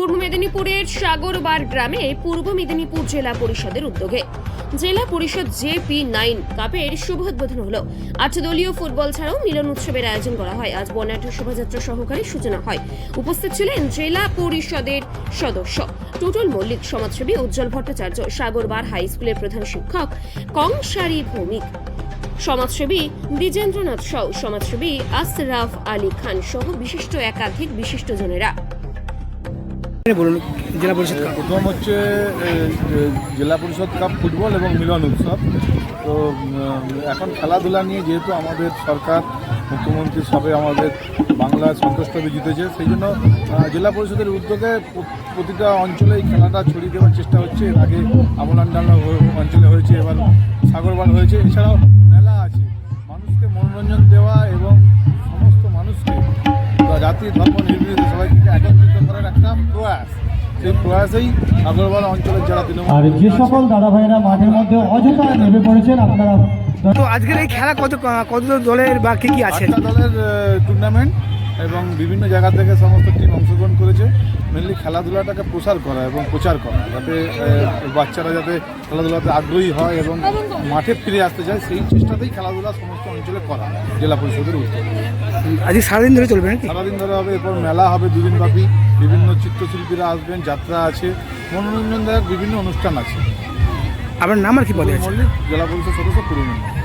পূর্ব মেদিনীপুরের সাগরবার গ্রামে পূর্ব মেদিনীপুর জেলা পরিষদের উদ্যোগে জেলা পরিষদ JP9 কাপের শুভোদ্বোধন হলো। 8 দলীয় ফুটবল ছাড়াও মিলন উৎসবের আয়োজন করা হয়। আজ বর্ণাঢ্য শোভাযাত্রা সহকারে সূচনা হয়। উপস্থিত ছিলেন জেলা পরিষদের সদস্য টুটুল মল্লিক, সমাজসেবী উজ্জ্বল ভট্টাচার্য, সাগরবার হাই স্কুলের প্রধান শিক্ষক কংসারী ভৌমিক, সমাজসেবী দ্বিজেন্দ্রনাথ সাউ, সমাজসেবী আসরাফ আলী খান সহ একাধিক বিশিষ্টজনেরা। বলুন, জেলা পরিষদ কাপ প্রথম হচ্ছে জেলা পরিষদ কাপ ফুটবল এবং মিলন উৎসব। তো এখন খেলাধুলা নিয়ে যেহেতু আমাদের সরকার, মুখ্যমন্ত্রী সবে আমাদের বাংলায় সন্তুষ্টভাবে জিতেছে, সেই জন্য জেলা পরিষদের উদ্যোগে প্রতিটা অঞ্চলে এই খেলাটা ছড়িয়ে দেওয়ার চেষ্টা হচ্ছে। এর আগে আমলান্ডালা অঞ্চলে হয়েছে, এবার সাগরবার হয়েছে। এছাড়াও মেলা আছে, মানুষকে মনোরঞ্জন দেওয়া এবং সমস্ত মানুষকে জাতি ধর্ম নির্বিশেষে সবাইকে একত্রিত করার একটা প্রয়াস। সেই প্রয়াসেই সাগরবার অঞ্চলের যারা তৃণমূল আর যে সকল দাদা ভাইরা মাঠের মধ্যে অযথা নেমে পড়েছেন, আপনারা তো আজকের এই খেলা কত দলের বা কি কি আছে? 8টা দলের টুর্নামেন্ট এবং বিভিন্ন জায়গা থেকে সমস্ত টিম অংশগ্রহণ করেছে। মেনলি খেলাধুলাটাকে প্রসার করা এবং প্রচার করা, যাতে বাচ্চারা যাতে খেলাধুলাতে আগ্রহী হয় এবং মাঠে ফিরে আসতে চায়, সেই চেষ্টাতেই খেলাধুলা সমস্ত অঞ্চলে করা জেলা পরিষদের উদ্যোগ। আজকে সারাদিন ধরে চলবে নাকি? সারাদিন ধরে হবে, এরপর মেলা হবে দুদিনব্যাপী, বিভিন্ন চিত্রশিল্পীরা আসবেন, যাত্রা আছে, মনোরঞ্জনদায়ক বিভিন্ন অনুষ্ঠান আছে। আপনার নাম আর কি পদে আছে? মল্লিক, জেলা পরিষদ সদস্য, পূর্ব মেদিনীপুর।